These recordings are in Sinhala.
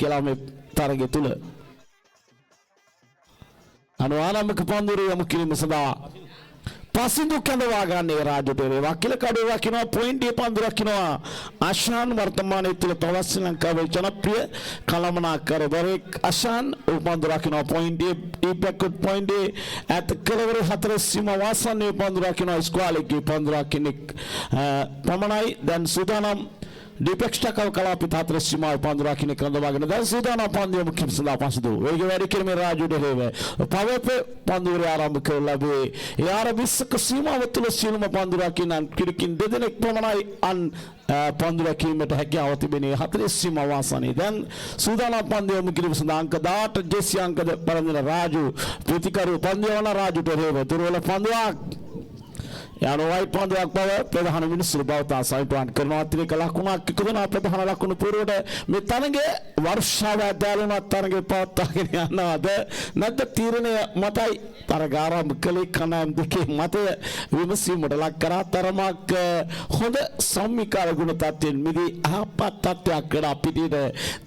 කියලා මේ තරගය තුල ආරම්භක පන්දුවේ යමු කිරීම සඳහා පසින්දු කැඳවා ගන්නේ රාජුට වකිල කඩුව රකින්නවා පොයින්ට් ඒ පන්දු රකින්නවා ආශාන් වර්තමානයේ තුල තවත් ශ්‍රී ලංකාවේ ජනප්‍රිය කළමනාකර දරෙක් ආශාන් පන්දු රකින්නවා පොයින්ට් ඒ බැක්වර්ඩ් පොයින්ට් ඒ at කෙලවර 4 සීම වාසන්නේ පන්දු රකින්නවා ස්ක්වාලිකේ පන්දු රකින්නේ පමණයි දැන් සූදානම් දීපක්ෂකව කලාපිත 4 සීමාව පන්දු රකින්න කඳවාගෙන දැන් සූදානම් පන්දුව මුඛ්‍ය සඳහා පසිදු වේග වැඩි කිරීමේ රාජු දෙලේව පවප පන්දුවේ ආරම්භ කරලා ලැබේ ඒ ආරම්භක සීමාව තුළ සියලුම පන්දු රකින්න කිරිකින් දෙදෙනෙක් පමණයි අන් පන්දු රැකීමට හැකියාව තිබෙනේ 4 සීමාව වාසනේ දැන් සූදානම් පන්දුව මුඛ්‍ය සඳහා අංක 18 ජෙසි අංකද පරදින රාජු ප්‍රතිකරු පන්දුවන රාජු දෙලේව දුරවල පන්දුවක් යන වයිට් පන්දුවක් බව ප්‍රධාන මිනිස්සු බවතා සයිට්වන් කරනවා ත්‍රික ලකුණක් එකදෙනා ප්‍රධාන ලකුණු පුරවට මේ තරගේ වර්ෂාව ඇදලුණා තරගේ පවත්වාගෙන යනවාද නැත්නම් තීරණය මතයි තරගාරම්භ කලේ කණම් දෙකේ මතය විමසීමට ලක් කරා තරමක් හොඳ සම්මිකාර ගුණ තත්ත්වෙන් මිදී අහපත් තත්ත්වයක් කරා පිටිට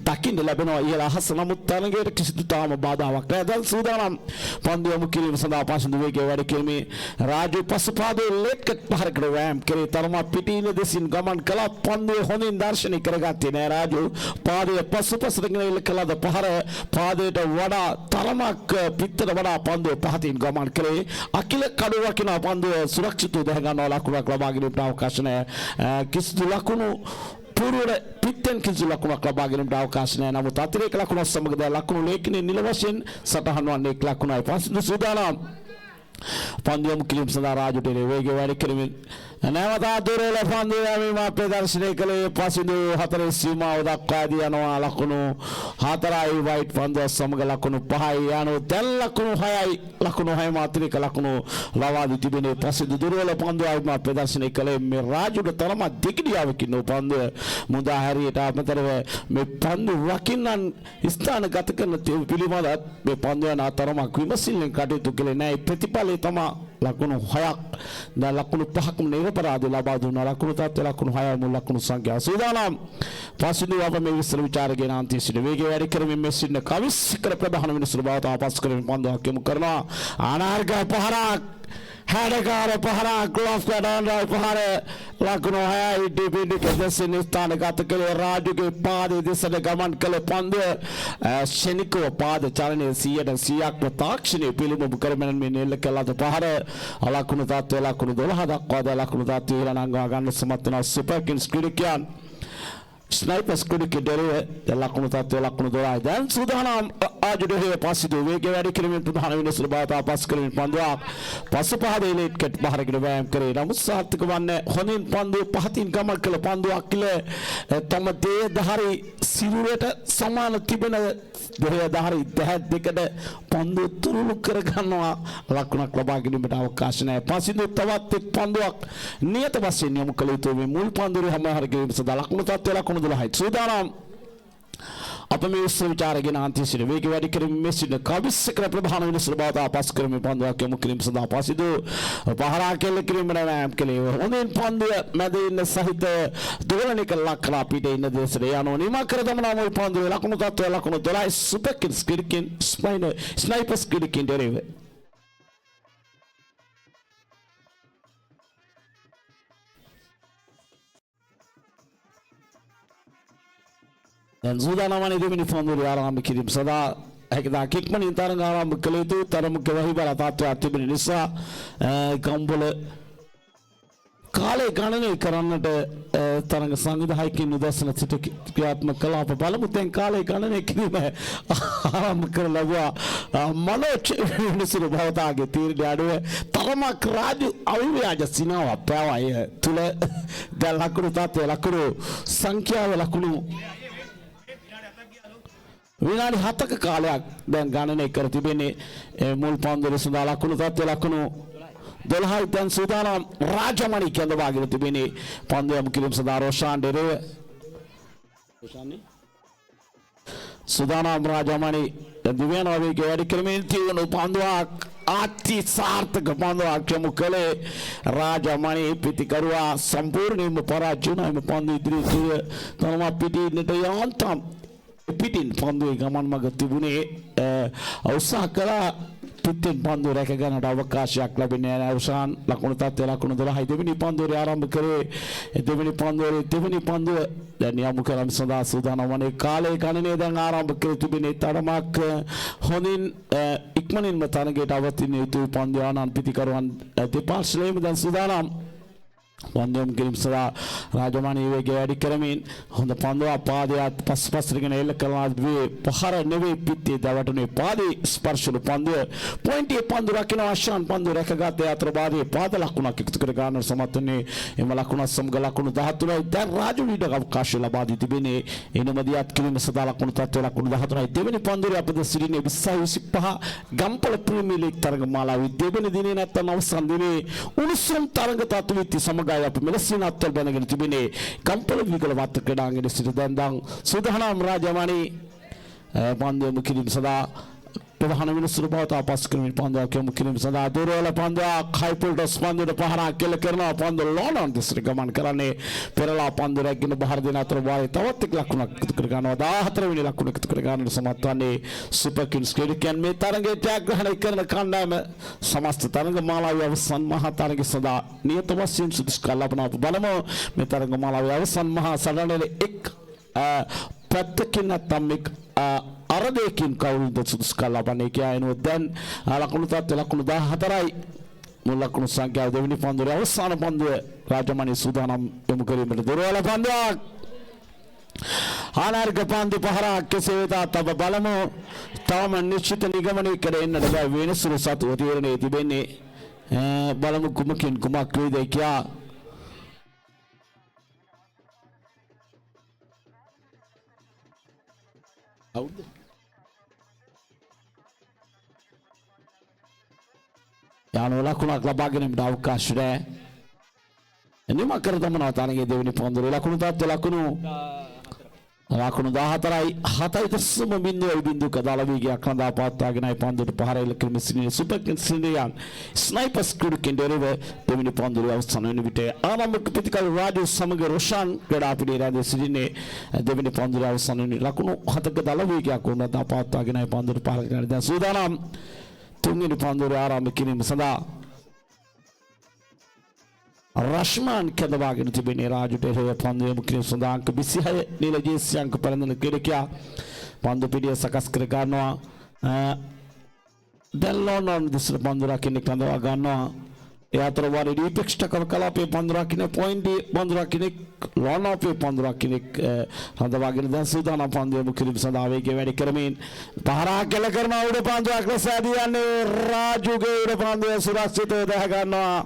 දකින්න ලැබෙනවා ඉහළ අහස නමුත් තරගයට කිසිදු තාම බාධාවක් නැහැ දැන් සූදානම් පන්දුව යමු කිරීම සඳහා පසුදු වේගය වැඩි කිරීමේ රාජු පසුපාදේ लेट पहर वैम करे तरमा पिटीने देसिन गमन कला पंदे होने दर्शन करगते ने राजू पादे पशु पसरगने कला पहर पादे वड़ा तरमक पित्तर वड़ा पंदे पहतीन गमन करे अखिल कड़ुवकिन पंदे सुरक्षित दहगा लकुणकलबागिन अवकाश किस लकुनु पूर्व पित्तन किसी लकुणा क्लबागिन अवकाश नमुत अतिरेक लकुण समग्र लकुण लेकिन निलवशन सटहन लकुण पास सुदान पंद्यम किलिम सदा राजुटे वेगे वाड़ी किलिम नवता दूरेला पंद्य में प्रदर्शनी कले पसिंदु हतरे सीमा उदक्कादी अनवा लकुनु हतराई वाइट पंद्य समग्र लकुनु पहाई यानो तेल लकुनु हाय मात्रिक लकुनु लवादी तिबिने पसिंदु दूरेला पंद्य में प्रदर्शनी कले में राजुटे तरमा दिगडिया वकिनो पंद्य मुदा हरियटा मतरवे में पंद्य वकिनन स्थान गत करन पिलिमद में पंद्य ना तरमा विमर्शने काटेतु केले नाही प्रतिपाले तमा लकुनु हයක් දැන් ලකුණු පහක් නිරපරාධ ලබා දුන්නා ලකුණු තත්ත්ව ලකුණු 6 මුල් ලකුණු සංඛ්‍යාව සූදානම් පසුදු අප මේ විස්තර විචාරගෙන අන්තිසින වේගය වැඩි කරමින් මෙසින්න කවිස්කර ප්‍රධාන මිනිස්සු බවට ආපස් කරමින් පන්දුවක් යොමු කරනවා අනාර්ග පහරක් හැඩකාර පහරක් ග්ලොෆ් කඩන පහර ලකුණු 6 ඩිපිඩි කෙදසින ස්ථානගත කළේ රාජුගේ පාදයේ දෙසට ගමන් කළ පන්දුව ශනිකව පාද චලනයේ 100%ක්ම තාක්ෂණයේ පිළිබිඹු කරමින් මේ නෙල්ල කළාද පහර ලකුණු තත්ත්වය ලකුණු 12 දක්වා ලකුණු තත්ත්වය ඊළඟව ගන්න සමත් වෙනවා සුපර් කින්ස් ක්‍රීඩකයන් स्नाइपर स्क्वाड के डरे लकुणु तत्व लकुणु दोराय දැන් සූදානම් ආජුදේ පස්සිදු වේගය වැඩි කිරීමෙන් ප්‍රධාන විනිශ්චය බාත ආපස් කිරීමෙන් පන්දුවක් පසුපහදේ ලේට් කට් බහරගෙන වෑයම් කරේ නමුත් සාර්ථක වන්නේ හොඳින් පන්දුව පහතින් ගමන් කළ පන්දුවක් කිල තම දේහධාරි සිරුරට සමාන තිබෙන දේහධාරි දෙහත් දෙකට පන්දුව තුරුළු කර ගන්නවා ලකුණක් ලබා ගැනීමට අවකාශ නැහැ පස්සිදු තවත් එක් පන්දුවක් නියත වශයෙන් යොමු කළ යුතු මේ මුල් පන්දුවේ හැම හරියකින් සදා ලකුණු තත්ත්වය ලකුණු 12යි සූදානම් අප මේ විශ්ව විචාරගෙන අන්තිසින වේගය වැඩි කරමින් මෙසින කවිස්කර ප්‍රධාන විනිශ්චය බවට ආපස් කරමින් පන්දුවක් යොමු කිරීම සඳහා පසිදු පහරා කෙල්ල කිරීමට වෑයම් කළේ හොඳින් පන්දුව මැද ඉන්න සහිත දෝලනික ලක්කලා පිට ඉන්න දේශේ යනවා නිමා කර දමනවා මුල් පන්දුවේ ලකුණු තත්ත්වය ලකුණු 12 සුපර් කිඩ්ස් ක්‍රීඩකින් ස්නයිපර්ස් ක්‍රීඩකින් දෙරෙව dan සූදානම්වනේ දෙවෙනි පන්දුවේ ආරම්භ කිරීම සදා හැකියදා කික්මනින් තරඟ ආරම්භ කළ යුතු තරමක වහිබල තත්ත්වයක් තිබෙන නිසා ගම්බල කාලේ ගණනය කරන්නට තරඟ සංවිධායකින් උදැසන සිට ක්‍රියාත්මක කළා අප බලමු දැන් කාලේ ගණනය කිරීම ආරම්භ කරලා මනෝජ් මිනිසුරු භවතාගේ තීරණය අනුව තරමක් රාජු අවිව්‍යාජ සිනාව පැවය තුල දැන් ලකුණු තත්ත්වය ලකුණු සංඛ්‍යාව ලකුණු විනාඩි 7ක කාලයක් දැන් ගණනය කර තිබෙන්නේ මුල් පන්දුවේ සඳහා ලකුණු තත්ත්වය ලකුණු 12යි දැන් සූදානම් රාජමණි කැඳවාගෙන තිබෙන්නේ පන්දුව යොමු කිරීම සඳහා රෝෂාන් ඩෙරේ සූදානම් රාජමණි දිව්‍යන වේගය වැඩි කරමින් තියෙන පන්දුවක් අති සාර්ථක පන්දුවක් යොමු කළේ රාජමණි පිටිකරුවා සම්පූර්ණයෙන්ම පරාජය වුණා මේ පන්දුව ඉදිරියට තම පිටින්නට යන්තම් පිටින් පන්දුවේ ගමන් මඟ තිබුණේ උත්සාහ කළා පිටින් පන්දුව රැක ගන්නට අවකාශයක් ලැබෙන්නේ නැහැ. අවසාන ලකුණු තත්ත්වය ලකුණු 12යි දෙවෙනි පන්දුවේ ආරම්භ කරේ දෙවෙනි පන්දුව දැන් යමු කරන් සදා සූදානම් වනේ කාලේ ගණනේ දැන් ආරම්භ කර තිබෙනේ තරමක් හොඳින් ඉක්මනින්ම තරගයට අවතීන යුතු පන්දු ආනන් පිටිකරුවන් දෙපාර්ශ්වයේම දැන් සූදානම් පන්දුවම් කිරීම සදා රාජමානී වේගය වැඩි කරමින් හොඳ පන්දුවක් පාදයට පස්සට එල්ල කරනවා පහර නෙවෙයි පිටේ දවටුනේ පාදේ ස්පර්ශන පන්දුව පොයින්ට් එක පන්දුව රකින්න ආශාන් පන්දුව රැකගත් අතර පාදේ පාද ලකුණක් එකතු කර ගන්න සමත් වෙන්නේ එම ලකුණ සමග ලකුණු 13යි දැන් රාජු වීඩ අවකාශය ලබා දී තිබෙන්නේ එනමදියත් කිරීම සදා ලකුණු තත්ත්වය ලකුණු 13යි දෙවෙනි පන්දුවේ අපද සිටින්නේ 20-25 ගම්පල ප්‍රීමියර් ලීග් තරගමාලාවේ දෙවෙනි දිනේ නැත්නම් අවසන් දිනේ උණුසුම් තරග තත්ත්වෙත් සමග අපි මෙලෙසින් අත්වල බැනගෙන තිබෙන්නේ ගම්පල විගල වත්ත ක්‍රීඩාංගණයේ සිට දැන් සූදානම් රාජමානී පන්දුව කිරීම සදා ප්‍රධාන විනිසුරු බව තාපස් කරමින් පන්දුවක් යොමු කිරීම සඳහා දුරවල පන්දුවක් හයිපුල්ටස් පන්දුවට පහරක් කෙල කරනවා පන්දුව ලෝනන් දිසට ගමන් කරන්නේ පෙරලා පන්දුව රැගෙන බහර දෙන අතර වාරේ තවත් එක් ලකුණක් එකතු කර ගන්නවා 14 වෙනි ලකුණ එකතු කර ගන්නට සමත් වන්නේ සුපර් කින්ස් ක්‍රීඩකයන් මේ තරගයේ ජයග්‍රහණය කරන කණ්ඩායම සමස්ත තරග මාලාවේ අවසන් මහා තරගය සඳහා නියත වශයෙන් සුදුසුකම් ලබන අප බලමු මේ තරග මාලාවේ අවසන් මහා සටනේ එක් පැත්තකින් නැත්නම් එක් අරදේකින් කවුරුද සුදුසුකම් ලබන්නේ කියනවා දැන් ලකුණු තත්ත්වය ලකුණු 14යි මුල් ලකුණු සංඛ්‍යාව දෙවෙනි පන්දුවේ අවසාන පන්දුව රාජමණී සූදානම් යොමු කිරීමට දුරවල පන්දුවක් ආනාර්ග පන්දු පහරක් කෙසේ වෙතත් අප බලමු තවම නිශ්චිත නිගමනයකට එන්නට බැ වෙනසුරු සතුව තීරණයේ තිබෙන්නේ බලමු කුමකින් කුමක් වේද කියා අවුද යානෝ ලකුණක් ලබා ගැනීමට අවකාශ නැහැ. එනිම කර දමනවා තරගයේ දෙවෙනි පන්දුවේ ලකුණු තත්ත්වය ලකුණු 14යි 7.0 කදාල වේගයක් රඳා පවත්වාගෙනයි පන්දුවට පහර එල්ල කිරීම සිටින සුපර් කින්ස් ඉන්දියාන් ස්නයිපර්ස් ක්‍රීඩකයන් දෙරව දෙවෙනි පන්දුවේ අවසන් වෙන විට ආරම්භක ප්‍රතිකාර රාජු සමග රොෂාන් ක්‍රීඩාපිටියේ රැඳී සිටින්නේ දෙවෙනි පන්දුවේ අවසන් වෙන ලකුණු 7ක දල වේගයක් රඳා පවත්වාගෙනයි පන්දුවට පහර ගන්න දැන් සූදානම් තුන්වෙනි පන්දුවේ ආරම්භ කිරීම සඳහා රශ්මාන් කැඳවාගෙන තිබෙනේ රාජුට එරෙහිව පන්දු යොමු කිරීම සඳහා අංක 26 නිල ජේසි අංක පෙරඳන ක්‍රීඩකයා පන්දු පිටිය සකස් කර ගන්නවා දැන් ලෝනන් දිසට පන්දු රකින්න කැඳවා ගන්නවා ඒ අතර වාරේ ඩීපෙක්ස් ටකව කලාපේ පන්දු රකින්න පොයින්ට් පන්දු රකින්න ලෝනෝපේ පන්දු රකින්න හඳවාගෙන දැන් සූදානම් පන්දු යොමු කිරීම සඳහා වේගය වැඩි කරමින් පහරක් කෙල කරන උඩ පන්දුවක් ලෙස ඇදියන්නේ රාජුගේ උඩ පන්දුව සුරක්ෂිතව දහ ගන්නවා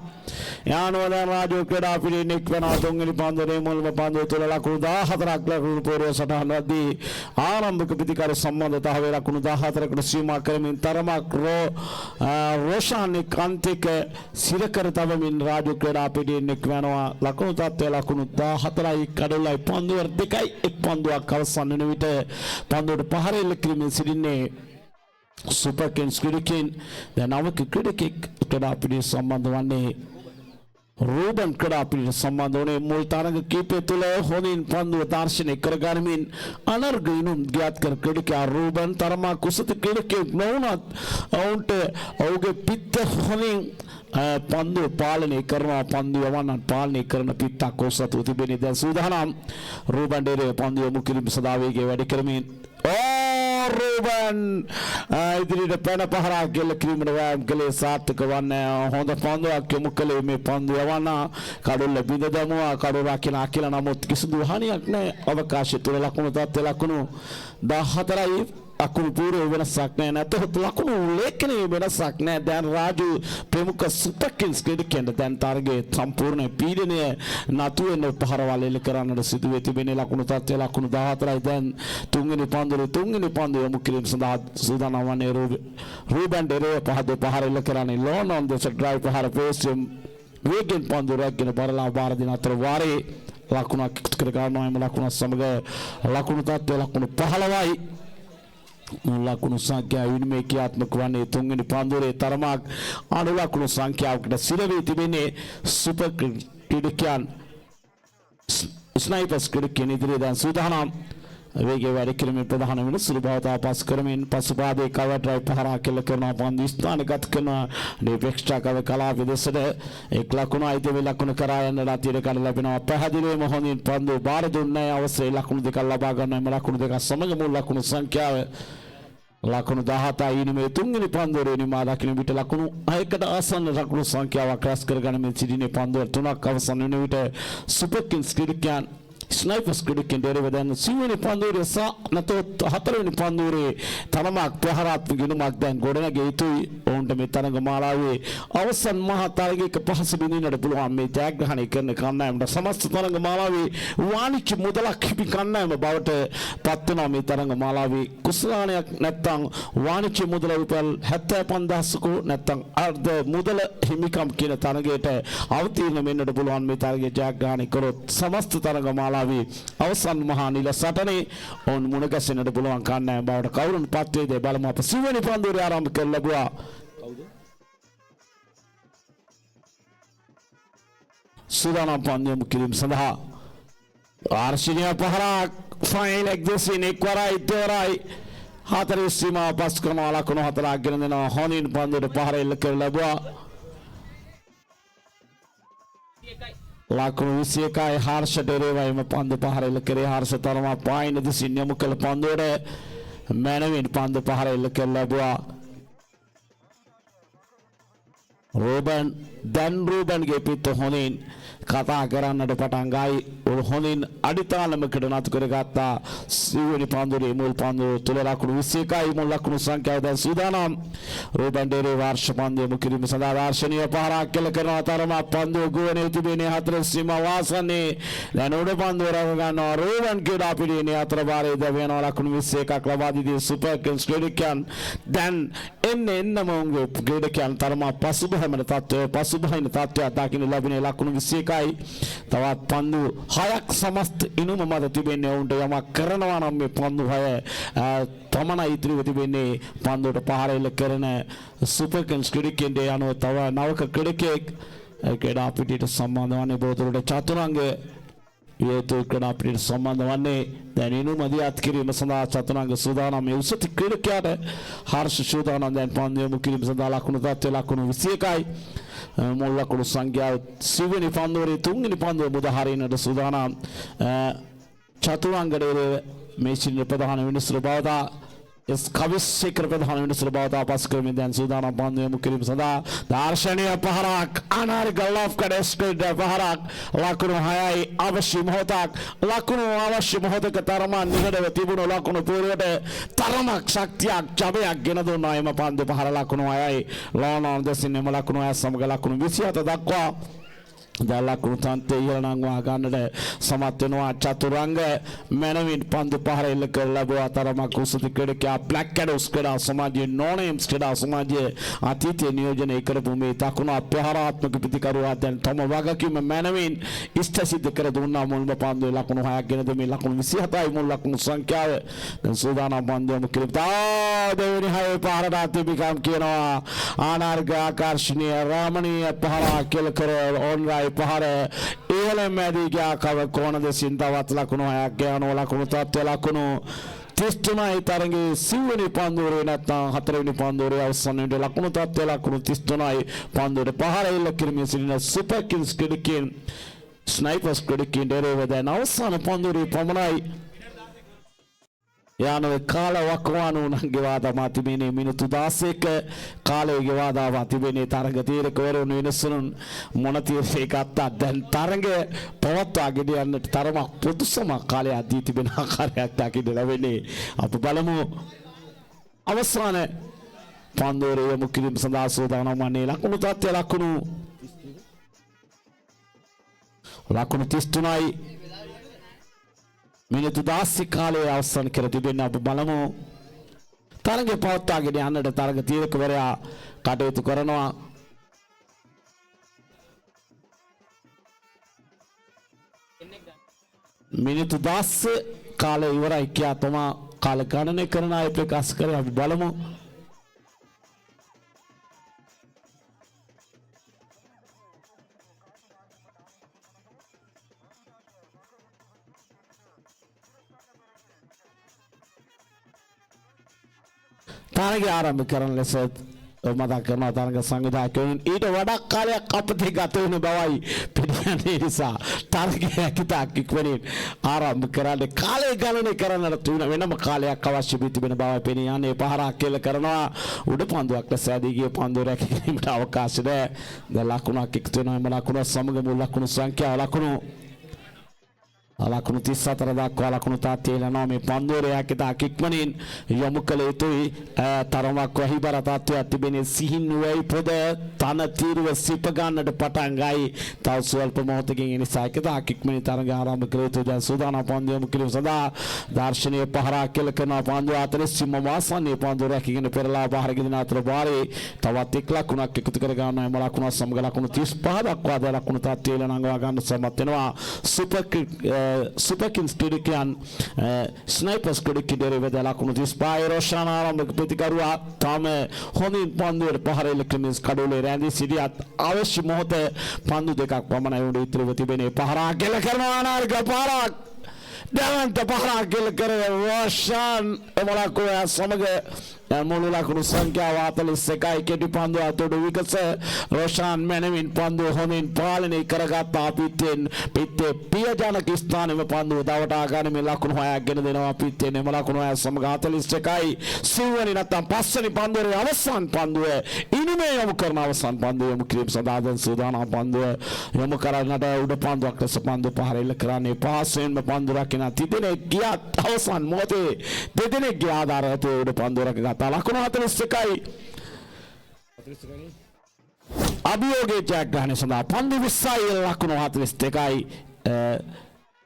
යානෝදන් රාජු ක්‍රීඩාපිටියේ නික්වනවා තුන්වෙනි පන්දුවේ මුල්ම පන්දුව තුල ලකුණු 14ක් ලකුණු පූර්ව සටහන වදී ආරම්භක ප්‍රතිකාර සම්බන්ධතාවය ලකුණු 14කට සීමා කරමින් තරමක් රෝෂාන් කාන්තික සිරකර තවමින් රාජු ක්‍රීඩාපිටියේ නික්වනවා ලකුණු තත්ත්වය ලකුණු 14යි කඩොල්ලයි පන්දුව දෙකයි එක් පන්දුවක් අවසන් වෙන විට පන්දුවට පහර එල්ල කිරීමෙන් සිටින්නේ සුපර් කින්ස් ක්‍රීඩකයන් දැන් නවක ක්‍රීඩකෙක් ක්‍රීඩාපිටියේ සම්බන්ධ වන්නේ රූබන් ක්‍රීඩාපිටියට සම්බන්ධ වුණේ මුල් තරග කීපය තුළ හොඳින් පන්දුව දර්ශනය කරගනිමින් අනර්ගයිනුම් ගියත් කර ක්‍රීඩකයා රූබන් තරමා කුසත ක්‍රීඩකයෙක් නොවුනත් ඔවුන්ට ඔහුගේ පිත්ත හොඳින් පන්දුව පාලනය කරනවා පන්දුව යවන්නත් පාලනය කරන පිත්තක් ඔසතු තිබෙන්නේ දැන් සූදානම් රූබන් ඩේරේ පන්දුව යොමු කිරීම සඳහා වේගය වැඩි කරමින් රූබන් ඉදිරියට පැන පහරක් ගෙල්ල කිරීමට වෑයම් කළේ සාර්ථක වන්නේ හොඳ පන්දුවක් යොමු කළේ මේ පන්දුව යවන්න කඩොල්ල බිඳ දමුවා කඩොල රකින්න කියලා නමුත් කිසිදු හානියක් නැහැ අවකාශය තුල ලකුණු තත්ත්වය ලකුණු 14යි අකුණු පූර්ව වෙනසක් නැහැ නැත්නම් ලකුණු ලේඛනයේ වෙනසක් නැහැ දැන් රාජු ප්‍රමුඛ සුපර් කින්ස් ක්‍රීඩකයන්ට දැන් තරගයේ සම්පූර්ණ පීඩනය නතු වෙන පහරවල් එල්ල කරන්නට සිදු වෙ තිබෙන ලකුණු තත්ත්වය ලකුණු 14යි දැන් තුන්වෙනි පන්දුව යොමු කිරීම සඳහා සූදානම් වන්නේ රූබන් ඩෙරේ පහර එල්ල කරන්නේ ලෝන් ඔන් ද ඩ්‍රයිව් පහර පේස්ම් වේගෙන් පන්දුව රැගෙන බරලා බාර දෙන අතර වාරේ ලකුණක් එකතු කර ගන්නවා එම ලකුණ සමග ලකුණු තත්ත්වය ලකුණු 15යි ලකුණු සංඛ්‍යාව විනිමය ක්‍රියාත්මක වන්නේ තුන්වෙනි පන්දුවේ තරමක් අඩු ලකුණු සංඛ්‍යාවකට සිරවී තිබෙන්නේ සුපර් ක්‍රීඩකයන් ස්නයිපර්ස් ක්‍රීඩකයන් ඉදිරියේ දැන් සූදානම් වේගය වැඩි කිරීමේ ප්‍රධාන වෙන සුළු බවතා පස් කරමින් පසුපාදයේ කවර් ඩ්‍රයිව් පහරා කෙල කරන පන්දු ස්ථානගත කරන ඩිපෙක්ස්ට්‍රා කව කලා විදේශයට එක් ලකුණු අයිති වේ ලකුණු කරා යන රතියට කඩ ලැබෙනවා පැහැදිලිවම හොඳින් පන්දු බාර දුන්නේ අවසරයේ ලකුණු දෙකක් ලබා ගන්න ලකුණු දෙකක් සමග මුල් ලකුණු සංඛ්‍යාව ලකුණු 17යි ඉනිමේ තුන්වෙනි පන්දුවේ නිමා දකින්න විට ලකුණු 6කට ආසන්න ලකුණු සංඛ්‍යාවක් රැස් කරගනිමින් සිටිනේ පන්දුව තුනක් අවසන් වෙන විට සුපර් කිංස් ක්‍රීඩකයන් ස්නයිපර්ස් ක්‍රීඩකයන් දෙරවදන් සිව්වෙනි පන්දුවේ නැතොත් හතරවෙනි පන්දුවේ තරමක් ප්‍රහාරාත්මක ගුණයක් දැන් ගොඩනැගිය යුතුයි ඔවුන්ට මේ තරඟ මාලාවේ අවසන් මහා තරගයක පහසු බිඳින්නට පුළුවන් මේ ජයග්‍රහණය කරන කණ්ඩායමට සමස්ත තරඟ මාලාවේ වාණිජ්‍ය මුදලක් හිමි කණ්ඩායම බවට පත් වෙනවා මේ තරඟ මාලාවේ කුසලානයක් නැත්නම් වාණිජ්‍ය මුදල රුපියල් 75000ක නැත්නම් අර්ධ මුදල හිමිකම් කියන තරගයට අවතීර්ණ වෙන්නට පුළුවන් මේ තරගයේ ජයග්‍රහණය කරොත් සමස්ත තරඟ මාලාවේ අවසන් මහා නිල සටනේ ඔවුන් මුණ ගැසෙන්නට පුළුවන් කණ්ඩායම බවට කවුරුන් පත් වේද බලමු අප සිව්වෙනි පන්දුවේ ආරම්භ කර ලැබුවා සූදානම් පන්දුව කිරීම සඳහා ආර්ශිනිය පහරක් ෆයිනල් එක්දෙසින් එක්වරයි දෙවරයි හතරේ සීමාව පස් කරන ලකුණු හතරක් ගෙන දෙනවා හොනින් පන්දුවට පහර එල්ල කර ලැබුවා ලකුණු 21යි හර්ෂ ඩෙරේවයිම පන්දු පහර එල්ල කරේ හර්ෂ තරමා පායින දෙසින් යොමු කළ පන්දුවට මැනවින් පන්දු පහර එල්ල කර ලැබුවා රූබන්ගේ පිට හොනින් කතා කරන්නට පටන් ගයි හොනින් අඩිතාලමකට නතු කරගත්තා සිව්වෙනි පන්දුවේ මුල් පන්දුව තුල ලකුණු 21යි මුල් ලකුණු සංඛ්‍යාව දැන් සූදානම් රූබන් ඩේරේ වර්ෂ පන්දුව මුකිරීම සඳහා දර්ශනීය පහරක් කෙල කරන තරම පන්දුව ගුවනේ තිබෙනේ හතර සීමා වාසනේ දැන් උඩ පන්දුව රව ගන්නවා රූබන් ක්‍රීඩා පිටියේ අතර වාරයේ දැවෙන ලකුණු 21ක් ලබා දී සුපර් කිංස් ක්‍රීඩකයන් දැන් එන්නම උන්ගේ ක්‍රීඩකයන් තරම පසුබහින තත්ත්වයක් දකින්න ලැබෙන ලකුණු 21යි තවත් පන්දු 6ක් සමස්ත ඉනුම මත තිබෙන්නේ ඔවුන්ට යමක් කරනවා නම් මේ පන්දු 6 පමණයි ඉතිරිව තිබෙන්නේ පන්දුවට පහර එල්ල කරන සුපර් කිංස් ක්‍රීඩකයන්ට යනවා තව නවක ක්‍රීඩකයෙක් ක්‍රීඩා පිටියට සම්බන්ධ වන්නේ බෝතලට චතුරංග යේතු ක්‍රීඩා පිටියට සම්බන්ධ වන්නේ දැන් ඉනුම දියත් කිරීම සඳහා චතුරංග සූදානම් මේ උසති ක්‍රීඩකයාට හර්ෂ සූදානම් දැන් පන්දු යොමු කිරීම සඳහා ලකුණු තත්ත්වය ලකුණු 21යි මුල් ලකුණු සංඛ්‍යාව සිව්වෙනි පන්දුවේ තුන්වෙනි පන්දුව මුද හරිනට සූදානම් චතුරංගඩේ මේ සිටින ප්‍රධාන විනිසුරු බවතා එස් කවිස්සේකර ප්‍රධාන විනිසුරු බවතා පස් කරමින් දැන් සූදානම් පන්දු යොමු කිරීම සඳහා දර්ශනීය පහරක් අනාරි ගල්ලාෆ් කඩස්කඩ පහරක් ලකුණු 6යි අවශ්‍ය මොහොතක් ලකුණු අවශ්‍ය මොහොතක තරම නිහඬව තිබුණු ලකුණු පූර්වයට තරමක් ශක්තියක් ජවයක් ගෙන දුන්නා එම පන්දු පහර ලකුණු 6යි ලෝනාන් දෙසින් එම ලකුණු 6 සමග ලකුණු 27 දක්වා දලකුණු තන්තේ ඉහළ නංවා ගන්නට සමත් වෙනවා චතුරංග මැනවින් පන්දු පහර එල්ල කර ලැබුවා තරමක් උසති ක්‍රීඩකයා බ්ලැක් කැඩෝස් ක්‍රීඩා සමාජයේ නෝනේම්ස් ක්‍රීඩා සමාජයේ අතීතයේ නියෝජනය කරපු මේ දකුණු අපහාරාත්මක ප්‍රතිකරුවා දැන් තම වගකීම මැනවින් ඉෂ්ට සිද්ධ කර දුන්නා මුල්ම පන්දුවේ ලකුණු 6ක් ගෙන දෙමින් ලකුණු 27යි මුල් ලකුණු සංඛ්‍යාව දැන් සූදානම් පන්දුවම කිරිතා දෙවෙනි හයේ පහරට අතිපිකම් කියනවා ආනාර්ග ආකර්ෂණීය රාමණීය පහරක් කෙල කර ඔන්රයි පහර ඉහළ මැදී ගියා කව කොන දෙසින් තවත් ලකුණු 6ක් ගෑනෝ ලකුණු තත්ත්ව ලකුණු 33යි තරඟේ සිව්වෙනි පන්දුවේ නැත්නම් හතරවෙනි පන්දුවේ අවසන් වෙන ලකුණු තත්ත්ව ලකුණු 33යි පන්දුවේ පහර එල්ල කිරීමේ සිටින සුපර් කිංස් ක්‍රීඩකයන් ස්නයිපර්ස් ක්‍රීඩකයන් දෙරේව දැන් අවසන් පන්දුවේ පමණයි යානෝ කාල වකවානු නංගවා තමා තිබෙනේ මිනිත්තු 16ක කාලයේ ගෙවා තිබෙනේ තරඟ තීරකවරුන් වෙනසුන් මොන තීරයක අත්තා දැන් තරඟ පවත්වා ගෙන යන්නට තරමක් පොදුසම කාලයක් දී තිබෙන ආකාරයක් දකින්න ලැබෙන්නේ අප බලමු අවසාන පන්දුවේ යොමු කිරීම සඳහා සූදානම් වන්නේ ලකුණු තත්ත්වය ලකුණු 33යි මිනිත්තු 16 කාලයේ අවසන් කර තිබෙන අප බලමු තරඟ පවත්වාගෙන යන්නට තරඟ තීරකවරයා කටයුතු කරනවා මිනිත්තු 16 කාලය ඉවරයි කියා තමා කාල ගණනය කරන අය ප්‍රකාශ කරේ අපි බලමු තරගය ආරම්භ කරන ලෙස මතක් කරනවා තරග සංවිධායකයන් ඊට වඩා කාලයක් අපතේ ගත වෙන බවයි පිළිගන්නේ නිසා තරගය කිතාක් ඉක්මනින් ආරම්භ කරන්නේ කාලය ගණනය කරන්නට තුන වෙනම කාලයක් අවශ්‍ය වී තිබෙන බවයි පෙනී යන්නේ. පහරක් කෙල කරනවා උඩ පන්දුවක් ලෙස ඇදී ගිය පන්දුව රැකීමට අවකාශ නැහැ. දැන් ලකුණක් එකතු වෙනවා. එම ලකුණ සමග මුල් ලකුණු සංඛ්‍යාව ලකුණු 34 දක්වා ලකුණු තාත්තේ යනවා. මේ පන්දුවේ රැකිතාක් ඉක්මනින් යොමු කළ යුතුයි. තරමක් වහිබර තත්ත්වයක් තිබෙන සිහින් වෙයි පොද තන තීරුව සිප ගන්නට පටන් ගයි. තව ස්වල්ප මොහොතකින් ඒ නිසා එකතාක් ඉක්මනින් තරග ආරම්භ කළ යුතුයි. දැන් සූදානම් පන්දු යොමු කිරීම සඳහා දර්ශනීය පහරක් කෙල කරන පන්දුව අතර සිම්ම වාසන්නේ පන්දුව රැකගෙන පෙරලා පහර ගෙදෙන අතර වාරේ තවත් එක් ලකුණක් එකතු කර ගන්නවා. එම ලකුණ සමග ලකුණු 35 දක්වා ද ලකුණු තාත්තේ නංගවා ගන්න සමත් වෙනවා. Super Kings ක්‍රීඩකයන් ස්නයිපර්ස් ක්‍රීඩකයන් වෙද ලකුණු 35 රෝෂාන ආරම්භක ප්‍රතිකරුවා තාම හොඳින් පන්දුවට පහර එලෙක්ට්‍රොනික්ස් කඩුවේ රැඳී සිටියත් අවශ්‍ය මොහොත පන්දු දෙකක් පමණයි උඩ ඉතිරිව තිබෙනේ. පහරක් ගෙල කරනවා අනාර්ග පහරක් දැවන්ත පහරක් ගෙල කරන රෝෂාන් එමලකුව සමග මුළු ලකුණු සංඛ්‍යාව 41යි. කෙටි පන්දුව අතොඩු විකස රෝෂාන් මැනවින් පන්දුව හොඳින් පාලනය කරගත් අපිත්තෙන් පිත්තේ පියජනක ස්ථානෙම පන්දුව දවටා ගන්න මේ ලකුණු 6ක් ගෙන දෙනවා පිත්තෙන්. එම ලකුණු 6 සමග 41යි. සිව්වැනි නැත්නම් පස්වෙනි පන්දුවේ අවසන් පන්දුව ඉනිමේ යොමු කරන අවසන් පන්දුව යොමු කිරීම සඳහා දැන් සූදානම් පන්දුව යොමු කරන්නට උඩ පන්දුවක් ලෙස පන්දුව පහර එල්ල කරන්නේ. පහසෙන්ම පන්දුව රකින තිදෙනෙක් ගියත් අවසන් මොහොතේ දෙදෙනෙක්ගේ ආධාරයට උඩ පන්දුව රැකගත් ලකුණු 41යි. අභියෝගයේ ජයග්‍රහණය සඳහා පන්දු 20යි ලකුණු 42යි.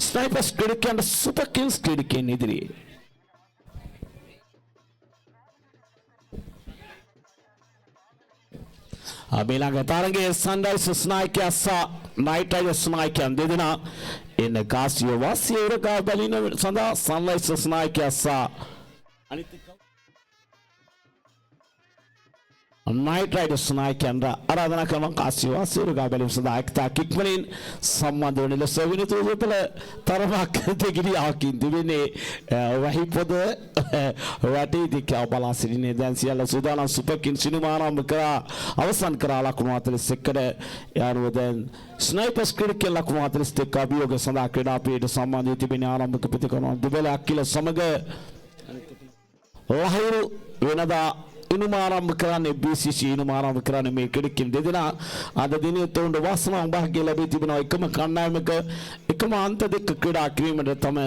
ස්නයිපර්ස් ක්‍රීඩකයන් සුපර් කිංස් ක්‍රීඩකයන් ඉදිරියේ ඊළඟ තරගයේ සන්රයිසර්ස් නායකයා සහ නයිට් රයිඩර්ස් නායකයන් දෙදෙනා එන ගාසිය වාසිය උරගා බැලින සඳහා සන්රයිසර්ස් නායකයා සහ අනිත් Night Riders නායකයන් ආරාධනා කරන කාසිය වාසිය උරගා බැලීම සඳහා එකතාවක් ඉක්මනින් සම්බන්ධ වෙන ලෙස විනිතුරුපල තරමක් දෙගිරියකින් තිබෙන්නේ වහිපොද වටේ දික්කව බලා සිටින්නේ. දැන් සියල්ල සූදානම්. සුපර් කිංස් සිනමා ආරම්භ කරා අවසන් කරා ලකුණු 41කට යාළුව දැන් ස්නයිපර්ස් ක්‍රීඩකයන් ලකුණු 41 අභියෝග සඳහා ක්‍රීඩා පීඨ සම්බන්ධ වී තිබෙන ආරම්භක ප්‍රතිකරණ දුබල අකිල සමග ලහිරු වෙනදා ඉනුම ආරම්භ කරන්නේ BCC ඉනුම ආරම්භ කරන්නේ මේ ක්‍රීඩකයන් දෙදෙනා අද දිනේ තොණ්ඩ වාසනාව භාග්‍ය ලැබී තිබෙනවා. එකම කණ්ඩායමක එකම අන්ත දෙක ක්‍රීඩා කිරීමට තම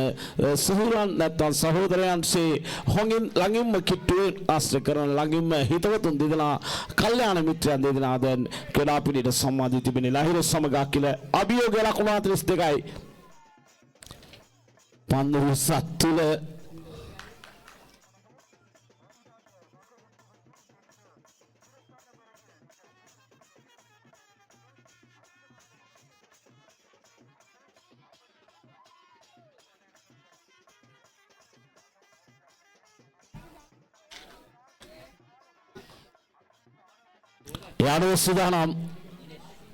සහෝදරයන් නැත්නම් සහෝදරයන්සේ හොඟින් ළඟින්ම කිට්ටුවේ ආශ්‍රය කරන ළඟින්ම හිතවතුන් දෙදෙනා කල්යාණ මිත්‍රයන් දෙදෙනා දැන් ක්‍රීඩා පිළිවෙලට සම්බන්ධ වී තිබෙන ලහිරු සමග අකිල අභියෝග ලකුණු 42යි. පන්දු 20 තුල යාළුවෝ සූදානම්.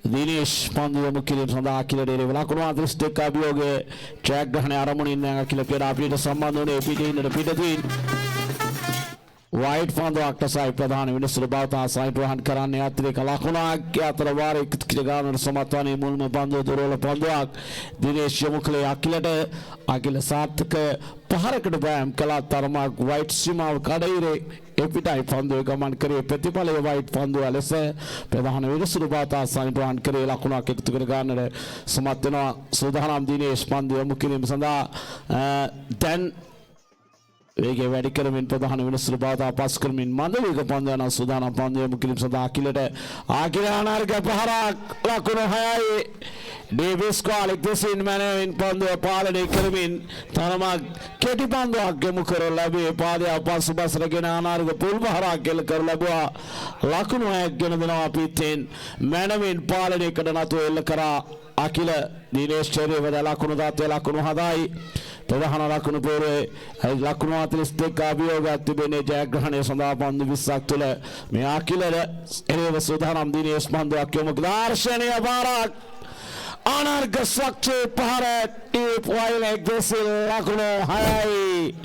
දිනේෂ් පන්දු යොමු කිරීම සඳහා අකිලට එරෙහිව ලකුණු 42 අභියෝගයේ ජයග්‍රහණය ආරමුණින් අකිල ක්‍රීඩා අපිට සම්බන්ධ වුණේ පිටින් පිටතින් වයිට් පන්දුවක් ලෙසයි ප්‍රධාන විනිසුරු බවතා සයිප්‍රහන් කරන්නේ අතිරේක ලකුණක් අතර වාරේ ක්‍රීඩාගානට සමත් වන්නේ මුල්ම පන්දුව දුරවල පන්දුවක් දිනේෂ් යොමු කළේ අකිලට. අකිල සාර්ථක පහරකට බෑම් කළා. තරමක් වයිට් සීමාව කඩයිරේ එපිටයි පන්දුව ගමන් කරේ. ප්‍රතිඵලයේ වයිට් පන්දුව ලෙස ප්‍රධාන විනිසුරු බවතා සයිප්‍රහන් කරේ ලකුණක් එකතු කර ගන්නට සමත් වෙනවා. සූදානම් දිනේෂ් පන්දුව යොමු කිරීම සඳහා දැන් වේගය වැඩි කරමින් ප්‍රධාන විනිසුරු බවතා පස් කරමින් මන්ද වේග පන්දු යන සූදානම් පන්දු යොමු කිරීම සඳහා අකිලට ආකිරානාර්ග පහරක් ලකුණු 6යි. ඩේවිස් කාලෙක් දෙසින් මැනවින් පන්දුව පාලනය කරමින් තරමක් කෙටි පන්දුවක් යොමු කර ලැබේ. පාදය පසුබසරගෙන අනාර්ග පුල් පහරක් එල්ල කර ලැබුවා. ලකුණු 6ක් ගෙන දෙනවා පිටින් මැනවින් පාලනය කර නතු එල්ල කරා අකිල. දිනේෂ් චරියව ලකුණු දාතේ ලකුණු 7යි. ප්‍රධාන ලකුණු පෙරේ ලකුණු 42 අභියෝගයක් තිබෙනේ ජයග්‍රහණය සඳහා පන්දු 20ක් තුළ මේ අකිලට එරෙහිව සූදානම්. දිනේෂ් පන්දුවක් යොමු දර්ශනීය පාරක් අනාර්ග ස්වච්ඡේ පහර ටීප් වයිලෙක් දෙසිල් ලකුණු 6යි.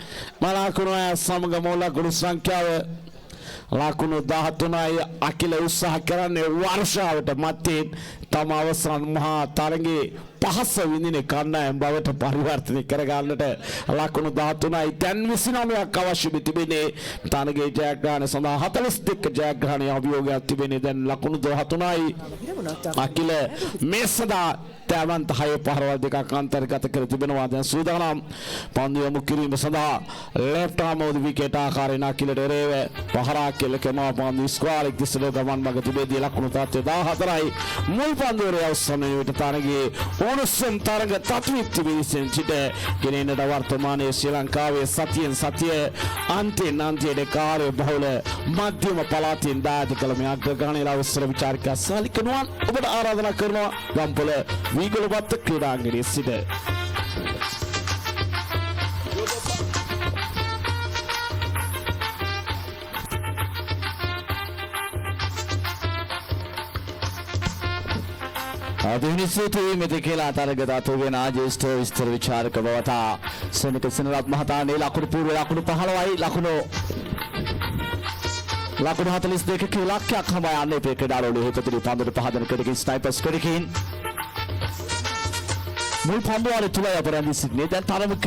ලකුණු 6 සමග මුල් ලකුණු සංඛ්‍යාව ලකුණු 13යි අකිල උත්සාහ කරන්නේ වර්ෂාවට මැත්තේ තම අවසන් මහා තරගයේ පහස විඳින කණ්ඩායම් බවට පරිවර්තනය කර ගන්නට ලකුණු 13යි දැන් 29ක් අවශ්‍ය තිබෙන්නේ තරගයේ ජයග්‍රහණ සඳහා 42ක ජයග්‍රහණයේ අභියෝගයක් තිබෙන්නේ දැන් ලකුණු 13යි අකිල මේ සදා තැවන්ත 6 පහරවල් දෙකක් අන්තර්ගත කර තිබෙනවා දැන් සූදානම් පන්දු යොමු කිරීම සඳහා ලෙෆ්ට් ආර්ම් ඔව් විකට් ආකාරයෙන් අකිලට එරෙව පහරක් කෙල කරනවා පන්දු ස්ක්වාලික් දිසට ගමන් මඟ තිබෙදී ලකුණු 14යි මුල් පන්දුවේ අවසන් විට තරගයේ ඕනසම් තරග තත්විත් තිබෙන සිට ගෙනෙන්නට වර්තමානයේ ශ්‍රී ලංකාවේ සතියෙන් සතිය අන්තිමට කාර්ය බහුල මධ්‍යම පළාතින් දායක කළ මේ අග්‍රගණයේ අවසර විචාරක සාලිකනුවන් ඔබට ආරාධනා කරනවා ගම්පොළ වීගලපත්ත ක්‍රීඩාංගණයේ සිට අධිනිසුතුයි මෙතකලා තරගදාතුගෙන ආජේෂ්ඨ විස්තර විචාරක බවතා සෙනක සෙනරත් මහතානේ ලකුණු පූර්ව ලකුණු 15යි ලකුණු 42ක ඉලක්කයක් හම යන්නේ මේ ක්‍රීඩාවල හේතුතුලි පන්දුට පහදන කෙරකින් ස්නයිපර්ස් කෙරකින් මුල් පන්දුවල තුල අපරන්දි සිටිනේ දැන් තරමක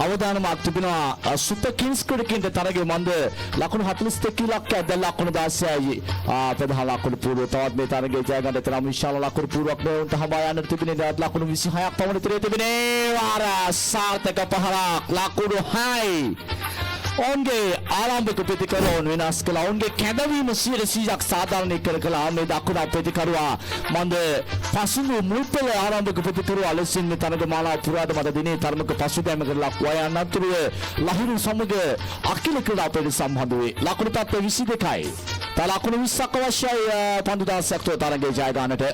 අවධානමක් තිබෙනවා සුපර් කිංස් කෙරකින් තරගයේ මන්ද ලකුණු 42 ඉලක්කයක් දැන් ලකුණු 16යි ප්‍රධාන ලකුණු පූර්ව තවත් මේ තරගයේ ජය ගන්න තරම් විශාල ලකුණු පූර්වක් බවට හඹා යන්නට තිබෙනේ දැන් ලකුණු 26ක් පමණ ඉතිරි තිබෙනේ වාර සාර්ථක පහරක් ලකුණු 6යි ඔවුන්ගේ ආරම්භක ප්‍රතිකරුවන් වෙනස් කළා. ඔවුන්ගේ කැඳවීම 100%ක් සාධාරණීකර කළා. මේ දකුණු ප්‍රතිකරුවා මන්ද පසුබිම් මුල්පෙළ ආරම්භක ප්‍රතිකරුවා ලෙසින් මේ තරග මාලාව පුරාද මත දිනේ තරමක පසුබෑමකට ලක් වූ අනතුරුව ලහිරු සමග අකිල ක්‍රීඩා පෙළ සම්බන්ධ වේ. ලකුණු තත්ත්වය 22යි. තව ලකුණු 20ක් අවශ්‍යයි පන්දු 16ක් තරගයේ ජය ගන්නට.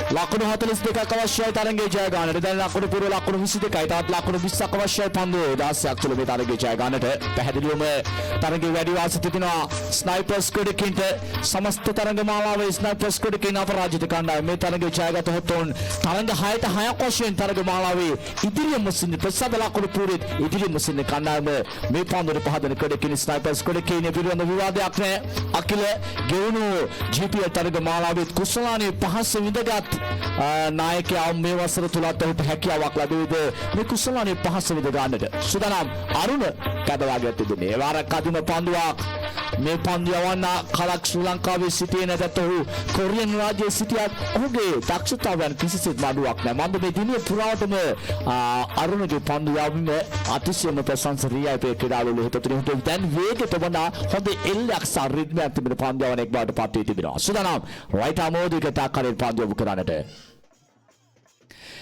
ලකුණු 42ක් අවශ්‍යයි තරගයේ ජය ගන්නට. දැන් ලකුණු පූර්ව ලකුණු 22යි. තවත් ලකුණු 20ක් අවශ්‍යයි පන්දු 16ක් තුළ මේ තරගයේ ජය ගන්නට. පැහැදිලිවම තරගයේ වැඩි වාසි තිබෙනවා ස්නයිපර්ස් ක්‍රීඩකින්ට. සමස්ත තරග මාලාවේ ස්නයිපර්ස් ක්‍රීඩකින් අපරාජිත කණ්ඩායම මේ තරගයේ ජයගත හොතොන් තරග 6ට 6ක් වශයෙන් තරග මාලාවේ ඉදිරියම සිටින ප්‍රසාද ලකුණු පූර්වෙත් ඉදිරියම සිටින කණ්ඩායම මේ පන්දුවට පහදන ක්‍රීඩකින් ස්නයිපර්ස් ක්‍රීඩකින් පිළිබඳ විවාදයක් නැහැ. අකිල ගෙවුණු GPL තරග මාලාවේ කුසලානේ පහස විඳගත් නායකයා මේ වසර තුලත් ඔහුට හැකියාවක් ලැබෙයිද මේ කුසලානේ පහස විඳ ගන්නට සූදානම් අරුණ කැදවාගෙන තිබෙනේ. ඒ වාර කදිම පන්දුවක් මේ පන්දු යවන්න කලක් ශ්‍රී ලංකාවේ සිටියේ නැතත් ඔහු කොරියන් රාජ්‍යයේ සිටියත් ඔහුගේ දක්ෂතාවයන් කිසිසේත් අඩුවක් නැහැ. මන්ද මේ දිනේ පුරාවටම අරුණගේ පන්දු යවීම අතිශයම ප්‍රශංසනීයයි. මේ ක්‍රීඩාවල හිතතුනේ දැන් වේගයට වඩා හොඳ එල්ලයක් සහ රිද්මයක් තිබෙන පන්දු යවන එක් බවට පත් වී තිබෙනවා. සූදානම් රයිට් ආමෝදිකට ආකාරයෙන් පන්දු යොමු කරන්නට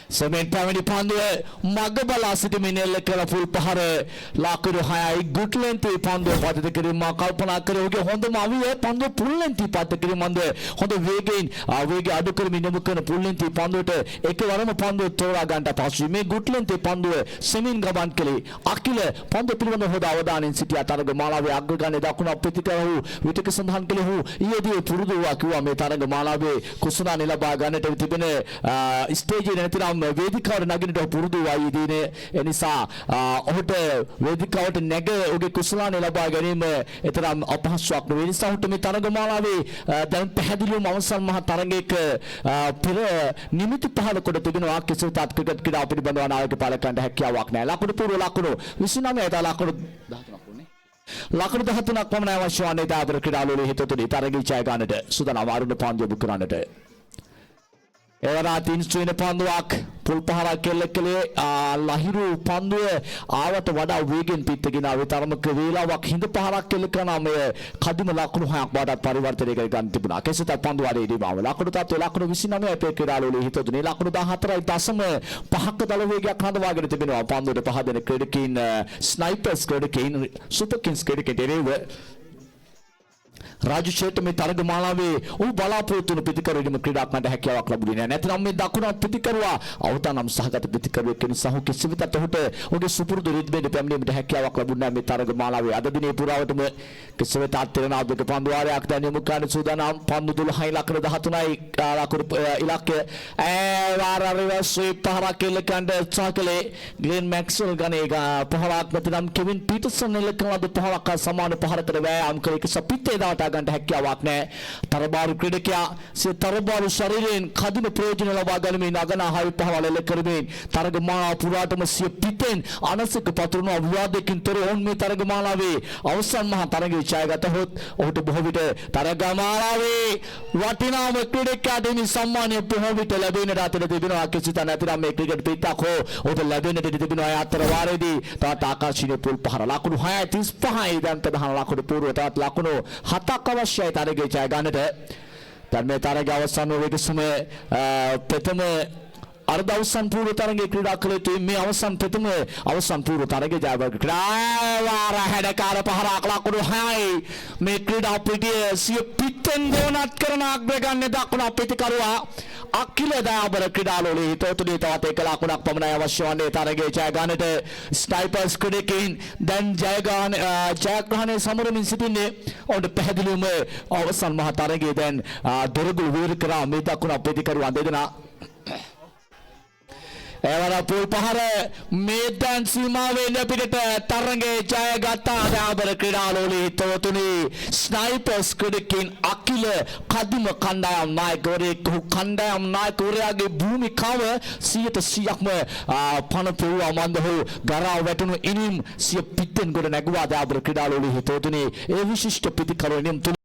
සමෙන් පැමිණි පන්දුව මග බලා සිටමින් එල්ල කළ පුල් පහර ලකුණු 6යි ගුට්ලෙන්ති පන්දුව පදිත කිරීම කල්පනා කර ඔහුගේ හොඳම අවිය පන්දුව පුල්ලෙන්ති පදිත කිරීම මන්ද හොඳ වේගයෙන් වේගය අඩු කරමින් යොමු කරන පුල්ලෙන්ති පන්දුවට එකවරම පන්දුව තෝරා ගන්නට පසුයි මේ ගුට්ලෙන්ති පන්දුව සෙමින් ගමන් කළේ අකිල පන්දුව පිළිබඳ හොඳ අවධානයෙන් සිටියා. තරග මාලාවේ අග්‍රගණයේ දකුණු අප්‍රතිකරහු විතක සඳහන් කළේ ඔහු ඊයේදී පුරුදු වූවා කිව්වා මේ තරග මාලාවේ කුසලානේ ලබා ගන්නට තිබෙන ස්ටේජ් එක නැතිනම් වේදිකාවට නගින්නට පුරුදු වයි දිනේ. එනිසා ඔහුට වේදිකාවට නැග ඔහුගේ කුසලානේ ලබා ගැනීම එතරම් අපහසුයක් නෙවෙයි. නිසා ඔහුට මේ තරග මාලාවේ දැන් පැහැදිලිවම අවසන් මහ තරගයක පෙර නිමිති පහල කොට තිබෙනවා. කිසිත් ක්‍රිකට් ක්‍රීඩාව පිළිබඳව නායක පාලකයන්ට හැකියාවක් නැහැ. ලකුණු පූර්ව ලකුණු 29 ලකුණු 13ක් ලකුණු 13ක් පමණ අවශ්‍ය වන්නේ දාදර ක්‍රීඩාවලේ හිතතුනේ තරගය ජය ගන්නට සූදානම් අරුණ පන්දු යොමු කරන්නට. එවරා 3 වෙනි පන්දුවක් පුල් පහරක් කෙල්ල කළේ ලහිරු පන්දුව ආවට වඩා වේගෙන් පිටගෙන ආවේ තරමක වේලාවක් හිඳ පහරක් කෙල්ල කරන මේ කදිම ලකුණු 6ක් වඩා පරිවර්තනය කර ගන්න තිබුණා. කෙසේත් පන්දුව ආරේදී බව ලකුණු තත්ත්වය ලකුණු 29 අපේ ක්‍රීඩාවලේ හිතතුනේ ලකුණු 14.5ක දල වේගයක් හඳවාගෙන තිබෙනවා. පන්දුවට පහදෙන ක්‍රීඩකින් ස්නයිපර්ස් ක්‍රීඩකින් සුපර් කිංස් ක්‍රීඩකින් එරෙව රාජු ෂේට් මේ තරගමාලාවේ ඔහු බලාපොරොත්තු වුණු පිටිකරුවෙම ක්‍රීඩාවක් මට හැකියාවක් ලැබුණේ නැහැ. නැත්නම් මේ දකුණු පිටිකරුවා අවතානම් සහගත පිටිකරුවෙක් වෙන සහ කිසිවිටත් ඔහුට ඔහුගේ සුපුරුදු රිද්මෙන් පැමිණීමට හැකියාවක් ලැබුණේ නැහැ මේ තරගමාලාවේ. අද දිනේ පුරාවටම කිසිවිටත් තිරනාවක පන්දු වාරයක් දැන් යොමු කරන සූදානම් පන්දු 12යි ලකුණු 13යි ලකුණු ඉලක්කය. රිවර්ස් ස්වීප් පහරක් එල්ලකන්ඩ උත්සාහකලේ ග්ලෙන් මැක්ස්වෙල් ගනේ පහරක් නැතිනම් කෙවින් පීටර්සන් එල්ලකන ලද පහරක් සමාන පහරකට වෑයම් කළ එක සපිත්තේ දාට ගන්න හැකියාවක් නැහැ. තරබාරු ක්‍රීඩකයා සිය තරබාරු ශරීරයෙන් කදින ප්‍රයෝජන ලබා ගනිමින් අගන හයි පහවල එල්ල කරමින් තරගමාලාව පුරාටම සිය පිටෙන් අනසික පතුරුන විවාදයකින් තොර ඔවුන් මේ තරගමාලාවේ අවසන් මහා තරගයේ ජයගත හොත් ඔහුට බොහෝ විට තරගමාලාවේ වටිනාම ක්‍රීඩකයාට මේ සම්මානය බොහෝ විට ලැබෙන්නට අතර තිබෙනවා. කිසිත නැතිනම් මේ ක්‍රිකට් පිටක් හෝ ඔහුට ලැබෙන්නට තිබෙනවා. අතර වාරයේදී තවත් ආකර්ෂණීය පුල් පහර ලකුණු 6:35යි දැන් ප්‍රධාන ලකුණු පූර්ව තවත් ලකුණු 7ක් අවශ්‍යයි තරගයේ ජය ගන්නට. දැන් මේ තරගය අවසන් වූ විගසම ප්‍රථම අර්ධ අවසන් පූර්ව තරගයේ ක්‍රීඩා කළ යුතු මේ අවසන් පූර්ව තරගයේ ජයවර්ග ක්‍රීඩාවාර හැඩකාර පහරක් ලකුණු 6යි මේ ක්‍රීඩා පිටිය සිය පිටෙන් ගෝනත් කරන අග්‍රගන්නේ දක්වන පිටිකරුවා අකිල දයාබර ක්‍රීඩාලෝලී හිතෝතුනේ තවත් එක ලකුණක් පමණයි අවශ්‍ය වන්නේ තරගයේ ජය ගන්නට. ස්නයිපර්ස් ක්‍රීඩකයන් දැන් ජයග්‍රහණය සමරමින් සිටින්නේ. ඔවුන්ට පැහැදිලිවම අවසන් මහ තරගයේ දැන් දොරගුළු වීර කරා මේ දක්වන පිටිකරුවා දෙදෙනා. එවර පුල් පහර මේදන් සීමාවෙන් පිටට තරගයේ ජයගත්තා දයාබර ක්‍රීඩාලෝලී හිතෝතුනේ ස්නයිපර්ස් ක්‍රීඩකයන් අකිල කදිම කණ්ඩායම් නායකවරයෙක් කණ්ඩායම් නායකවරයාගේ භූමිකාව 100%ක්ම පණ පෙවුවා. මන්දහු ගරා වැටුණු ඉනිම් සිය පිටෙන් ගොඩ නැගුවා දයාබර ක්‍රීඩාලෝලී හිතෝතුනේ ඒ විශිෂ්ට පිටිකරුවෙන්